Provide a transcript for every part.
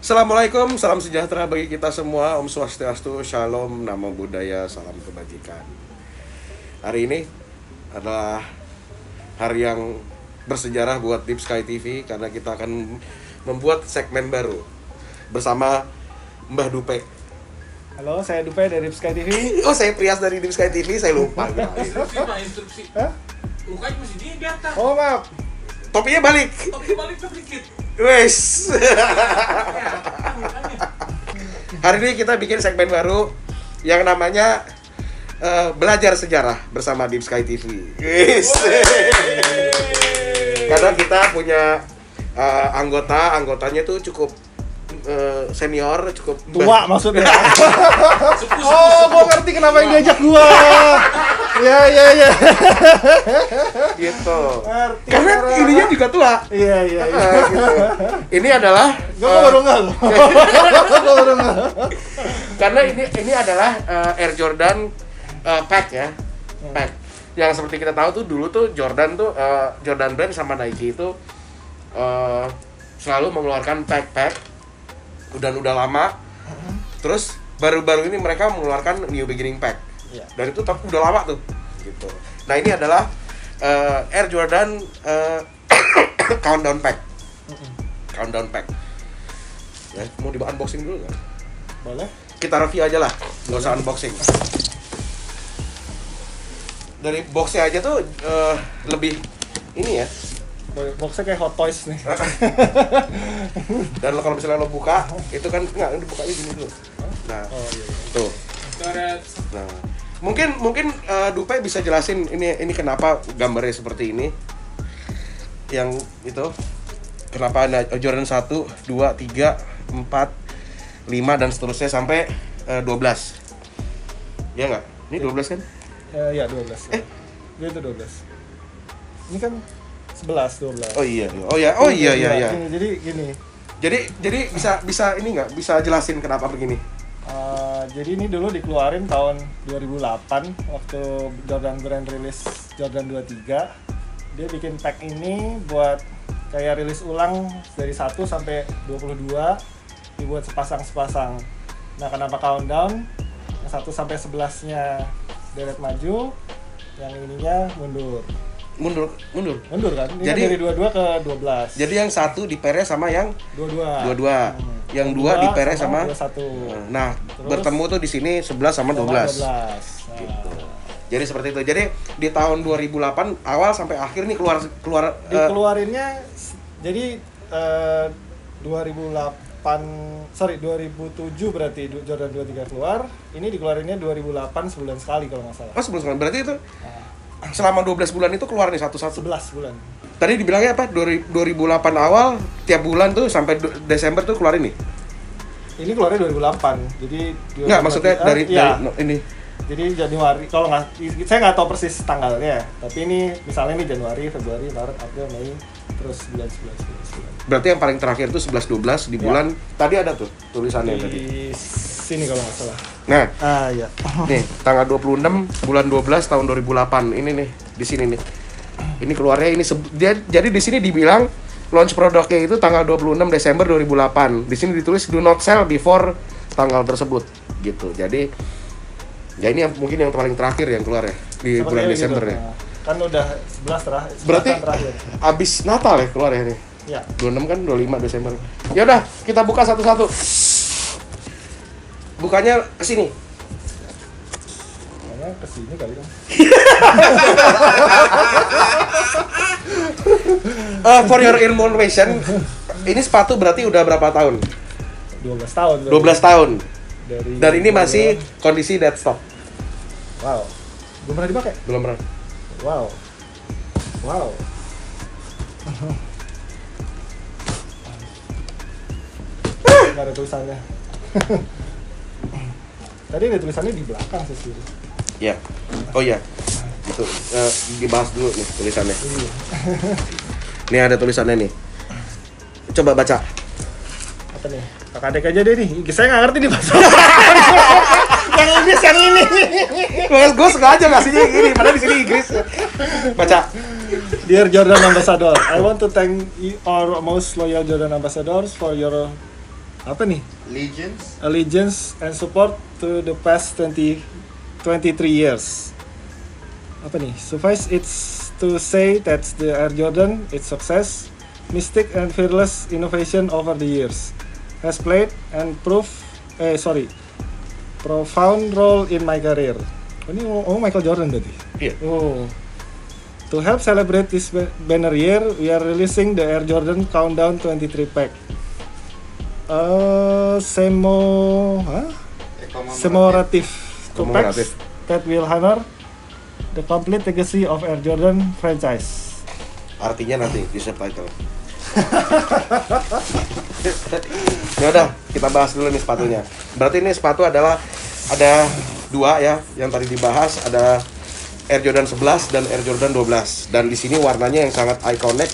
Assalamualaikum, salam sejahtera bagi kita semua. Om Swastiastu, Shalom, Namo Buddhaya, salam kebajikan. Hari ini adalah hari yang bersejarah buat Deep Sky TV karena kita akan membuat segmen baru bersama Mbah Dupe. Halo, saya Dupe dari Deep Sky TV. Oh, saya Prias dari Deep Sky TV, saya lupa. Instruksi. Hah? Mukanya masih di atas. Oh, maaf. Topinya balik. Topi balik sedikit. Wes. Hari ini kita bikin segmen baru yang namanya belajar sejarah bersama Deep Sky TV. Wes. Karena kita punya anggotanya tuh cukup senior, cukup Tua maksudnya. Sepuh. Gua ngerti kenapa yang diajak gua. Ya. gitu. Ngerti. Karena ininya juga tua. Iya. Gitu. Ini adalah Gua baru nggak loh. karena ini adalah Air Jordan pack ya. Pack. Yang seperti kita tahu tuh dulu tuh Jordan Brand sama Nike itu selalu mengeluarkan pack udah lama. Terus baru-baru ini mereka mengeluarkan New Beginning Pack. Iya. Dan itu tapi udah lama tuh gitu. Nah, ini adalah Air Jordan Countdown Pack. Countdown Pack. Ya, mau di unboxing dulu nggak? Boleh. Kita review aja lah, nggak usah unboxing. Dari boxnya aja tuh lebih ini ya. Boxnya kayak Hot Toys nih. Dan kalau misalnya lo buka, itu kan nggak dibukanya gini dulu. Nah, Oh iya. tuh. Coret. Nah, mungkin Dupe bisa jelasin ini kenapa gambarnya seperti ini. Yang itu kenapa ada Jordan 1, 2, 3, 4, 5 dan seterusnya sampai 12. Ya enggak? Ini 12 kan? Iya, 12. Dia itu 12. Ini kan 11, 12. Oh iya. Iya. Jadi gini. Jadi bisa ini nggak? Bisa jelasin kenapa begini? Jadi ini dulu dikeluarin tahun 2008 waktu Jordan Brand rilis Jordan 23. Dia bikin pack ini buat kayak rilis ulang dari 1 sampai 22 dibuat sepasang. Nah, kenapa countdown? Yang 1 sampai 11-nya deret maju, yang ininya mundur kan? Ini Jadi- kan dari 22 ke 12. Jadi yang satu diperes sama yang 22. Yang dua diperes sama 21. Nah, Terus- bertemu tuh di sini 11 sama 12. 12. Nah, Gitu. Jadi seperti itu. Jadi di tahun 2008 awal sampai akhir nih keluar dikeluarinnya jadi 2007 berarti Jordan 23 keluar. Ini dikeluarinnya 2008 sebulan sekali kalau nggak salah. Oh, sebelum sekarang. Berarti itu selama 12 bulan itu keluar nih satu-satu. 11 bulan. Tadi dibilangnya apa? 2008 awal tiap bulan tuh sampai Desember tuh keluar ini. Ini keluarnya 2008. Jadi Enggak, maksudnya dari ini. Jadi Januari, kalau nggak, saya nggak tahu persis tanggalnya. Tapi ini misalnya nih Januari, Februari, Maret, April, Mei, terus bulan 11. Berarti yang paling terakhir tuh 11-12 di bulan tadi ada tuh tulisannya tadi. Di sini kalau nggak salah. Nah, Iya. nih tanggal 26 bulan 12 tahun 2008 ini nih di sini nih. Ini keluarnya ini jadi di sini dibilang launch produknya itu tanggal 26 Desember 2008. Di sini ditulis do not sell before tanggal tersebut gitu. Jadi ya ini mungkin yang paling terakhir yang keluar ya di bulan Sepertinya Desember gitu. ya. Nah, kan udah 11 terakhir. Berarti terakhir. abis Natal ya keluar ya nih. Ya. 26 kan 25 Desember. Ya udah, kita buka satu-satu. Bukanya ke sini. Kayaknya kesini kali kan. For your information, ini sepatu berarti udah berapa tahun? 12 tahun. 12 tahun. Dan ini dari- masih kondisi dead stock. Wow. Belum pernah dipakai? Belum pernah. Wow. Nggak ada tulisannya. Tadi ada tulisannya di belakang sih. Ya. Oh iya. Itu dibahas dulu nih tulisannya. Iya. Nih ada tulisannya nih. Coba baca. Apa nih? Kakak adek aja deh nih. Saya nggak ngerti nih bahasa. Yang Inggris yang ini. Gue sengaja ngasihnya gini, padahal di sini Inggris. Baca. Dear Jordan Ambassador, I want to thank our most loyal Jordan Ambassadors for your apa nih? Legends. Allegiance and support to the past 23 years. Apa nih? Suffice it's to say that the Air Jordan, its success, mystic and fearless innovation over the years, has played and profound role in my career. Oh, ini Michael Jordan berarti? Iya. Oh. To help celebrate this banner year, we are releasing the Air Jordan Countdown 23 pack. Commemorative two packs that will honor the complete legacy of Air Jordan franchise. Artinya nanti di subtitle. Ya udah, kita bahas dulu nih sepatunya. Berarti ini sepatu adalah ada dua ya, yang tadi dibahas ada Air Jordan 11 dan Air Jordan 12. Dan di sini warnanya yang sangat iconic,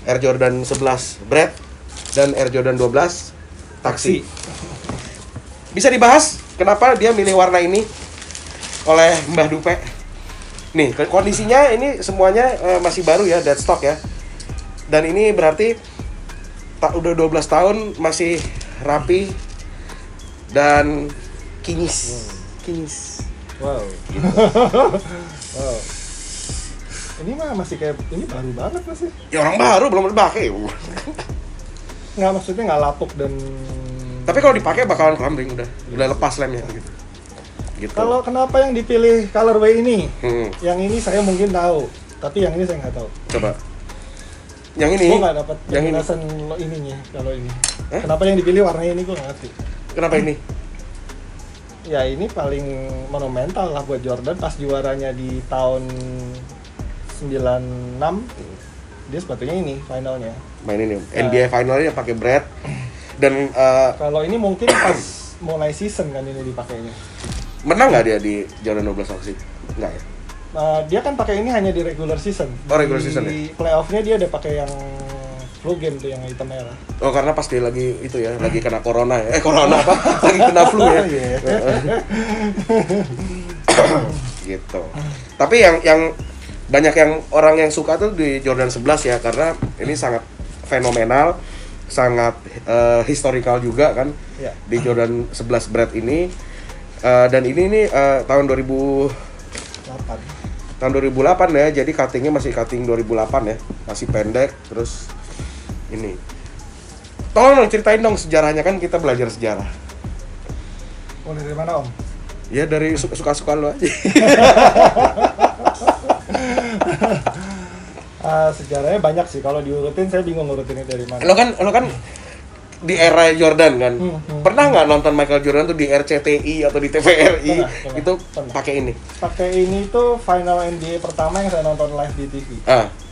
Air Jordan 11 Bread dan Air Jordan 12 Taksi. Bisa dibahas kenapa dia milih warna ini oleh Mbah Dupe? Nih, kondisinya ini semuanya masih baru ya, dead stock ya. Dan ini berarti udah 12 tahun masih rapi dan kinyis. Wow. Wow. Ini mah masih kayak ini baru banget masih. Ya orang baru belum dipakai. Nggak, maksudnya nggak lapuk dan. Tapi kalau dipakai bakalan crumbling udah lepas lemnya gitu. Gitu. Kalau kenapa yang dipilih colorway ini? Yang ini saya mungkin tahu, tapi yang ini saya nggak tahu. Coba. Yang ini. Gue nggak dapat yang penjelasan lo ininya kalau ini. Kenapa yang dipilih warnanya ini gue nggak ngerti. Kenapa ini? Ya ini paling monumental lah buat Jordan pas juaranya di tahun 96. Dia sepatunya ini finalnya. Main ini. NBA finalnya pakai Bread dan Kalau ini mungkin pas mulai season kan ini dipakainya. menang nggak dia di Jordan 12 Taksi? Nggak ya? Dia kan pakai ini hanya di regular season. Oh, regular season Di playoff-nya dia udah pakai yang flu game tuh yang hitam merah. Oh, karena pasti lagi itu ya, lagi kena corona ya. Corona apa? Lagi kena flu ya. Gitu. Tapi yang banyak yang orang yang suka tuh di Jordan 11 ya, karena ini sangat fenomenal, sangat historical juga kan. Ya. Di Jordan 11 Bread ini. Dan ini nih tahun 2008 ya, jadi cuttingnya masih cutting 2008 ya, masih pendek. Terus ini tolong ceritain dong sejarahnya, kan kita belajar sejarah. Oh, dari mana Om? Ya dari suka-suka lo aja. Sejarahnya banyak sih, kalau diurutin saya bingung ngurutinnya dari mana. Lo kan di era Jordan kan, pernah nggak nonton Michael Jordan tuh di RCTI atau di TVRI? Pernah. Itu pakai ini. Pakai ini tuh final NBA pertama yang saya nonton live di TV.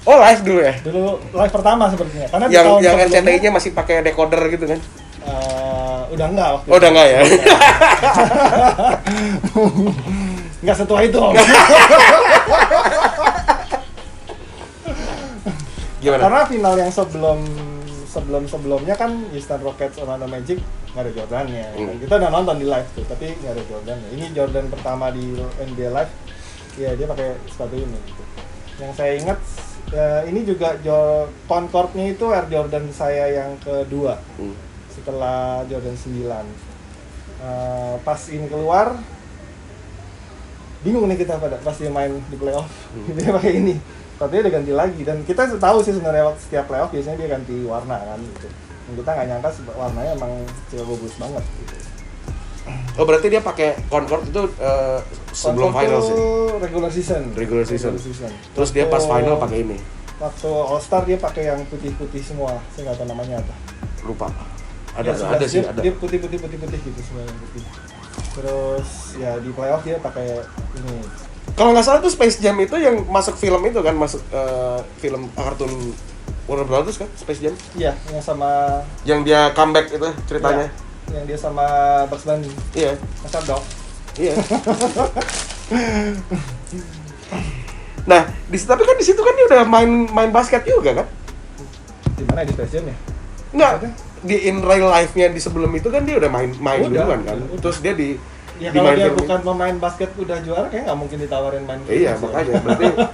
Oh live dulu ya? Dulu live pertama sepertinya. Karena di Yang tahun sebelumnya, RCTI-nya masih pakai decoder gitu kan? udah enggak waktu Oh, udah enggak ya? Enggak setua itu Om. Gimana? Karena final yang sebelumnya kan Houston Rockets Orlando Magic nggak ada Jordannya. Dan kita udah nonton di live tuh, tapi nggak ada Jordannya. Ini Jordan pertama di NBA Live, ya dia pakai sepatu ini. Gitu. Yang saya ingat ini juga Concord-nya itu Air Jordan saya yang kedua setelah Jordan 9. Pas ini keluar, bingung nih kita pas dia main di playoff, dia pakai ini. Sepatunya udah ganti lagi, dan kita tahu sih sebenarnya waktu setiap playoff biasanya dia ganti warna kan gitu. Dan kita nggak nyangka warnanya emang bagus banget gitu. Oh berarti dia pakai Concord itu sebelum Concord finals ya? tuh regular season. Terus dia pas final pakai ini. Waktu All Star dia pakai yang putih-putih semua, saya nggak tahu namanya apa. Lupa. Ya, Ada sih, dia, ada. Dia putih gitu semua yang putih. Terus ya di playoff dia pakai ini. Kalau nggak salah tuh Space Jam itu yang masuk film itu kan, masuk film kartun Warner Brothers kan, Space Jam? Iya, yang sama. Yang dia comeback itu ceritanya. Iya, yang dia sama Bugs Bunny. Iya. Masa dog. Iya. Nah, tapi kan di situ kan dia udah main basket juga kan? Di mana di Space Jam ya? Enggak. Di in real life-nya di sebelum itu kan dia udah main Udah, duluan kan. udah. Terus dia Ya di kalau main dia film bukan pemain basket udah juara kayak nggak mungkin ditawarin main. Iya, film sih. makanya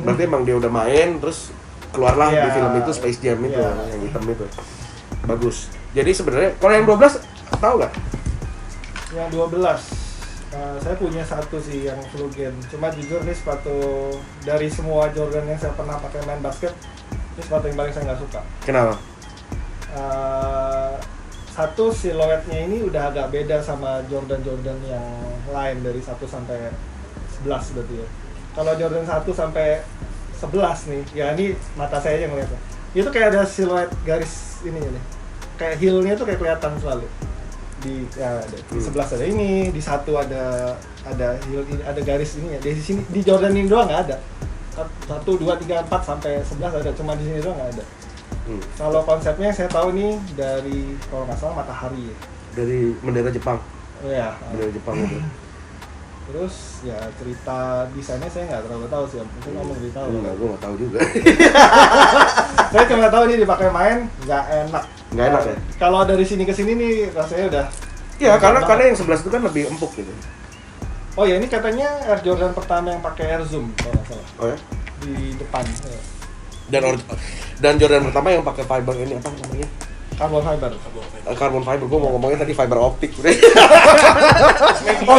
berarti emang dia udah main terus keluarlah Iya. di film itu Space Jam itu Iya. yang hitam itu. Bagus. Jadi sebenarnya kalau yang 12 tahu nggak? Yang 12 saya punya satu sih yang Flugen. Cuma jujur nih sepatu dari semua Jordan yang saya pernah pakai main basket, ini sepatu yang paling saya nggak suka. Kenapa? Satu, siluetnya ini udah agak beda sama Jordan yang lain dari 1 sampai 11 berarti ya. Kalau Jordan 1 sampai 11 nih, ya ini mata saya aja ngeliatnya. Itu kayak ada siluet garis ini nih. Kayak heel-nya tuh kayak kelihatan selalu. Di 11 ada ini, di 1 ada heel ini, ada garis ini ya. Di sini di Jordan ini doang nggak ada. 1 2 3 4 sampai 11 ada, cuma di sini doang nggak ada. Kalau konsepnya saya tahu nih dari kalau nggak salah Matahari ya. Dari bendera Jepang. Oh ya. Bendera Jepang itu. Terus ya cerita desainnya saya nggak terlalu tahu sih, mungkin kamu lebih tahu. Enggak, gue nggak tahu juga. Saya cuma tahu dia dipakai main nggak enak. Nggak enak ya? Kalau dari sini ke sini nih rasanya udah. Iya, karena yang 11 itu kan lebih empuk gitu. Oh ya, ini katanya Air Jordan pertama yang pakai Air Zoom kalau nggak salah. Oh ya? Di depan. Ya. Dan Jordan pertama yang pakai fiber ini apa namanya? Carbon fiber. Carbon fiber. Gue mau ngomongnya tadi fiber optik. Oh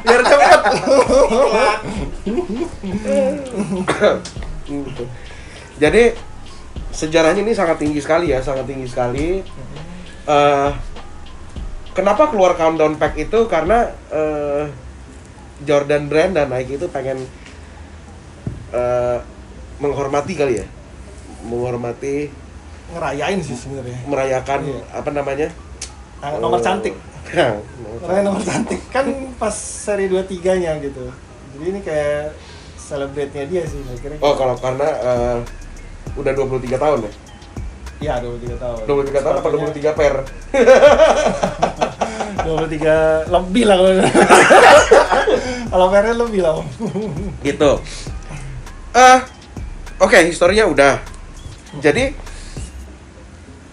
biar cepet. Gitu. Jadi sejarahnya ini sangat tinggi sekali ya, sangat tinggi sekali. Kenapa keluar Countdown Pack itu? Karena Jordan Brand dan Nike itu pengen menghormati kali ya, menghormati, Ngerayain sih sebenarnya. merayakan Iya. apa namanya? Nomor cantik. Ngerayain nomor cantik kan pas seri 23-nya gitu. Jadi ini kayak celebrate-nya dia sih kira-kira. Oh, karena udah 23 tahun ya? Iya, 23 tahun. 23 tahun apa 23 pair? 23 lebih lah kalau. Kalau pairnya lebih lah. Gitu. Oke, historinya udah. Jadi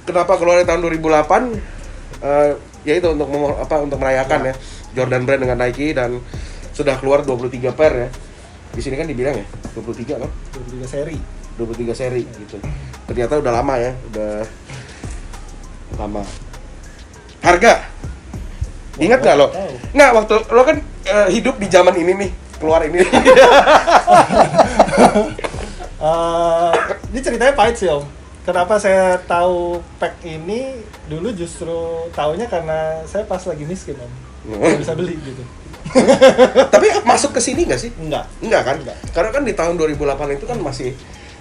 kenapa keluar tahun 2008? Ya itu untuk untuk merayakan ya Jordan Brand dengan Nike, dan sudah keluar 23 pair ya. Di sini kan dibilang ya 23 kan? 23 seri. 23 seri gitu. Ternyata udah lama ya, udah lama. Harga? Ingat nggak lo? Nggak, waktu lo kan hidup di zaman ini nih, keluar ini. Ini ceritanya pahit sih Om. Kenapa saya tahu pack ini dulu justru taunya karena saya pas lagi miskin Om. Nggak bisa beli gitu. Tapi masuk ke sini nggak sih? Enggak kan? Enggak. Karena kan di tahun 2008 itu kan masih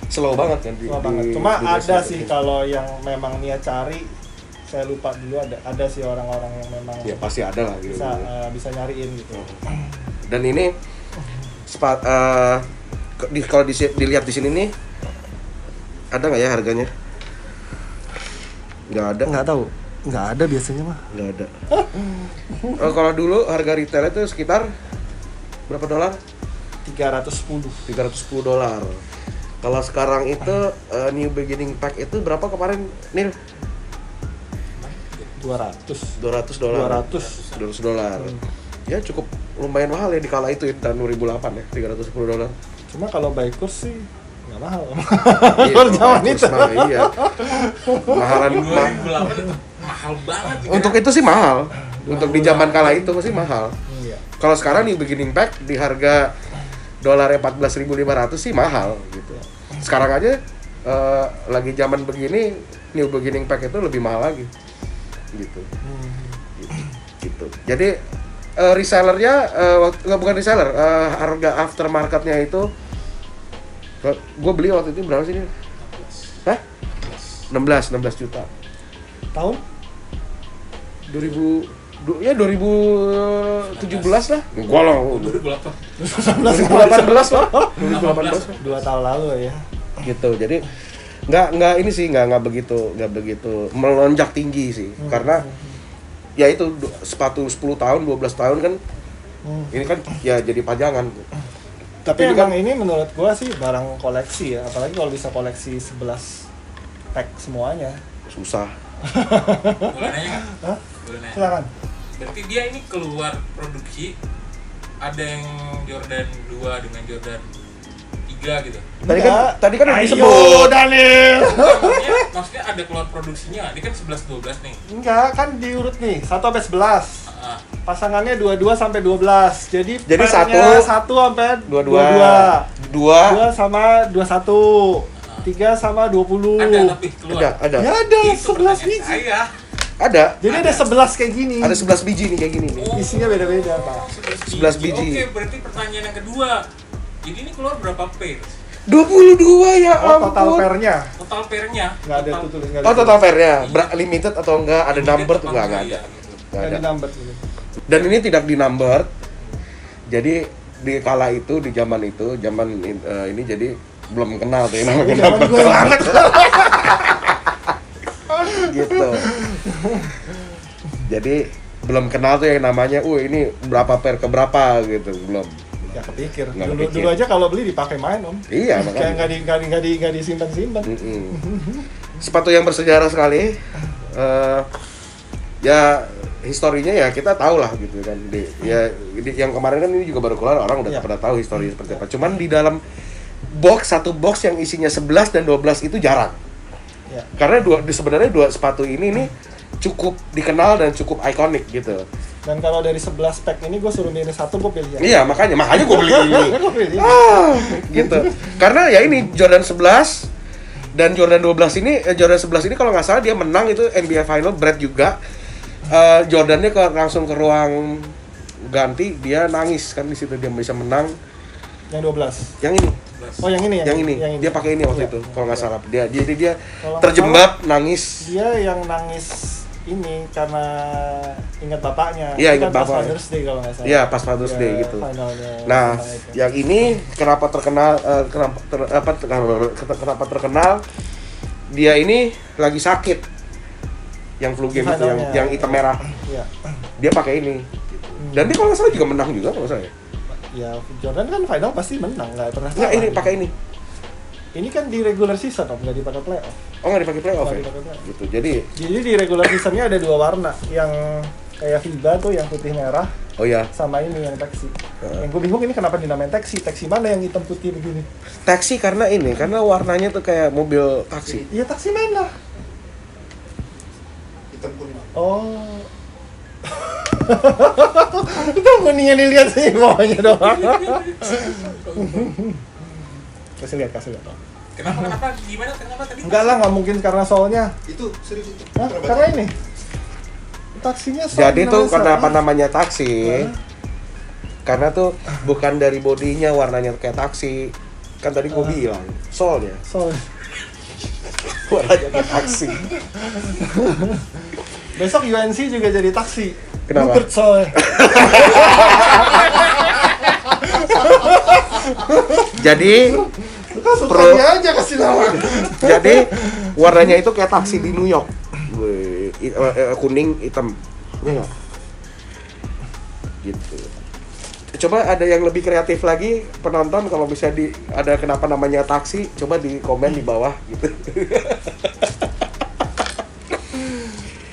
slow banget kan Cuma banget. Cuma ada sih kalau yang memang niat cari, saya lupa dulu ada sih orang-orang yang memang ya pasti ada lah gitu. bisa nyariin gitu. Dan ini kalau dilihat di sini nih, ada nggak ya harganya? Nggak ada. Nggak ada biasanya mah. Nggak ada. Kalau dulu harga retail itu sekitar berapa dolar? 310. $310. Kalau sekarang itu New Beginning Pack itu berapa kemarin, Nil? 200. $200. Ya cukup lumayan mahal ya di kala itu ya, tahun 2008 ya, $310. Cuma kalau by kurs sih nggak mahal. Iya, Kalau zaman kurs itu. mah, iya. Mahalan 2008 itu mahal banget. untuk itu sih mahal. Untuk di zaman kala itu masih mahal. Iya. Kalau sekarang New Beginning Pack di harga dolarnya 14.500 sih mahal gitu. Sekarang aja lagi zaman begini New Beginning Pack itu lebih mahal lagi gitu. Gitu. Jadi resellernya bukan reseller, harga aftermarketnya itu gue beli waktu itu berapa sih ini? Hah? 16 juta. Tahun? 2017 lah. Gua lah. 2008. 2018 lah. 2018. 2 tahun lalu ya. Gitu. Jadi nggak ini sih nggak begitu melonjak tinggi sih. Karena ya itu sepatu 10 tahun, 12 tahun kan. Ini kan ya jadi pajangan. Tapi ini emang kan ini menurut gua sih barang koleksi ya, apalagi kalau bisa koleksi 11 pack semuanya. susah. Boleh nanya nggak? Hah? Boleh nanya. Silakan. Berarti dia ini keluar produksi, ada yang Jordan 2 dengan Jordan 3 23 gitu. Tadi kan udah Ayo, disebut. Daniel. Maksudnya ada keluar produksinya nggak? Ini kan 11-12 nih. Enggak, kan diurut nih 1 sampai 11. Ah, Pasangannya 22 sampai 12. Jadi satu- 1 sampai 22. 2 sama 21. 3 sama 20. ada tapi keluar. Ada. Ya ada Itu 11 pertanyaan biji. saya. Ada. Jadi ada 11 kayak gini. Ada 11 biji nih kayak gini nih. Isinya beda-beda, Pak. 11 biji. Oke, berarti pertanyaan yang kedua. Jadi ini keluar berapa pair? 22 ya Oh, total ampun. pairnya. Total pairnya? Enggak ada tuh tulis, enggak Oh, total fairnya. Limited atau enggak? Ada number tuh enggak ada. Iya, gitu. Nggak Enggak ada. di number gitu. Dan ini tidak di number. Jadi di kala itu, di zaman itu, ini jadi belum kenal tuh yang namanya Zaman number gue banget. gitu. Jadi belum kenal tuh yang namanya, ini berapa pair ke berapa gitu, belum. Ya kepikir. Nggak Dulu, kepikir. dulu aja kalau beli dipakai main, Om. Iya, Kayak makanya. nggak disimpan-simpan. Sepatu yang bersejarah sekali. Ya historinya ya kita tahu lah gitu kan. Yang kemarin kan ini juga baru keluar, orang udah Iya. pada tahu historinya seperti apa. Cuman di dalam satu box yang isinya 11 dan 12 itu jarang. Ya. Karena sebenarnya dua sepatu ini nih cukup dikenal dan cukup ikonik gitu. Dan kalau dari 11 pack ini gue suruh milih satu, gue pilih yang Iya, makanya gue beli ini. Gue pilih ini. Gitu. Karena ya ini Jordan 11 dan Jordan 12 ini, Jordan 11 ini kalau nggak salah dia menang itu NBA Final, Brad juga. Jordannya langsung ke ruang ganti, dia nangis kan di situ, dia bisa menang. Yang 12. Yang ini, Oh, yang ini ya? yang ini, dia pakai ini waktu Iya. itu kalau nggak salah. Dia Kalau nggak terjebak, nangis. Dia yang nangis ini karena ingat bapaknya. Iya, Itu ingat kan bapaknya. Pas Father's Day kalau nggak salah. Iya, pas Father's Ya, Day gitu. finalnya Nah, sama itu. yang ini kenapa terkenal? Kenapa terkenal? Dia ini lagi sakit. Yang flu game itu, Finalnya. yang hitam merah. Iya. Dia pakai ini. Dan dia kalau nggak salah juga menang juga kalau nggak salah. Ya, Jordan kan final pasti menang, nggak pernah Nggak, kalah. ini pakai ini. Ini kan di regular season, Om, nggak dipakai playoff. Oh, nggak dipakai playoff Nggak ya? dipakai playoff. Gitu. Jadi, Jadi di regular seasonnya ada 2 warna, yang kayak FIBA tuh yang putih merah, oh ya, sama ini yang taksi. Yang gue bingung ini kenapa dinamain taksi? Taksi mana yang hitam putih begini? taksi karena warnanya tuh kayak mobil taksi. Iya taksi mana? Hitam kuning. Oh. Itu kuningnya dilihat sih bawahnya doang. Kasih lihat. Kenapa? Gimana? Kenapa tadi? Enggak lah, nggak mungkin karena soalnya. Itu serius itu. Hah? Berapa Karena tahun? ini taksinya Jadi tuh kenapa nama namanya taksi? Karena tuh bukan dari bodinya warnanya kayak taksi. Kan tadi gue bilang, soalnya warnanya kayak taksi. Besok UNC juga jadi taksi. Kenapa? Bluebird soalnya. Jadi Lu kan suka Pro- dia aja kasih nama. Jadi warnanya itu kayak taksi di New York. Wih, kuning hitam. Iya nggak? Gitu. Coba ada yang lebih kreatif lagi penonton, kalau bisa ada kenapa namanya taksi, coba di komen di bawah gitu.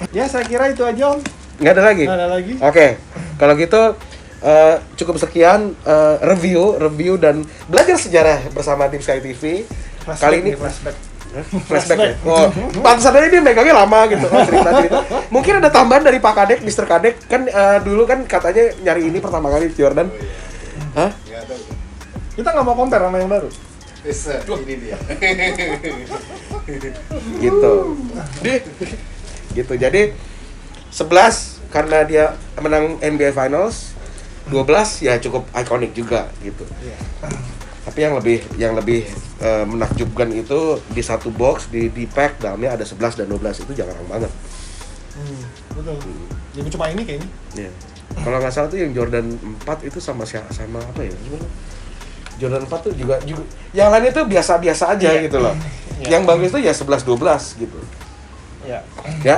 Ya saya kira itu aja Om. Nggak ada lagi? Nggak ada lagi. Oke, kalau gitu cukup sekian review dan belajar sejarah bersama Deep Sky TV. Kali ini flashback. flashback ya? Oh, pantesan aja dia megangnya lama gitu. Oh, cerita. Mungkin ada tambahan dari Pak Kadek, Mr. Kadek. Kan dulu kan katanya nyari ini pertama kali Jordan. Hah? Nggak ada. Kita nggak mau compare sama yang baru. Bisa, ini dia. Gitu. Gitu. Jadi 11 karena dia menang NBA Finals, 12 ya cukup ikonik juga gitu. Iya. Tapi yang lebih menakjubkan itu di satu box di pack dalamnya ada 11 dan 12, itu jarang banget. Betul. Jadi cuma ini kayaknya. Iya. Kalau nggak salah tuh yang Jordan 4 itu sama apa ya? Gimana? Jordan 4 tuh juga yang lainnya tuh biasa-biasa aja Iya. gitu loh. Iya. Yang bagus tuh ya 11 12 gitu. Ya. Ya.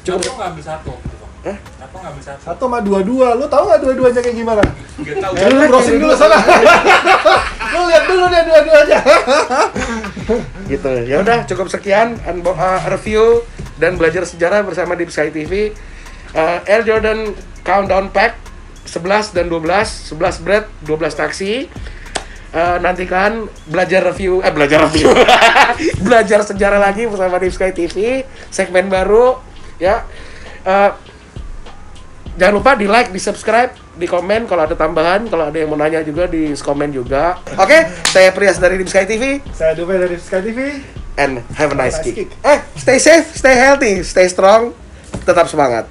Cukup Cukup. nggak ambil satu. Hah? Kenapa nggak ambil satu? Satu sama dua-dua. Lu tahu nggak dua-duanya kayak gimana? Nggak tahu. Lu browsing dulu sana. Lu lihat dulu deh dua-duanya. Gitu. Ya udah cukup sekian review dan belajar sejarah bersama Deep Sky TV. Air Jordan Countdown Pack 11 dan 12, 11 bread, 12 taksi. nantikan belajar review belajar sejarah lagi bersama Deep Sky TV, segmen baru ya. Jangan lupa di like, di subscribe, di komen kalau ada tambahan, kalau ada yang mau nanya juga di komen juga. Oke, saya Prias dari Deep Sky TV Saya Dube dari Sky TV. and have a nice Nice kick. kick. Stay safe, stay healthy, stay strong, tetap semangat.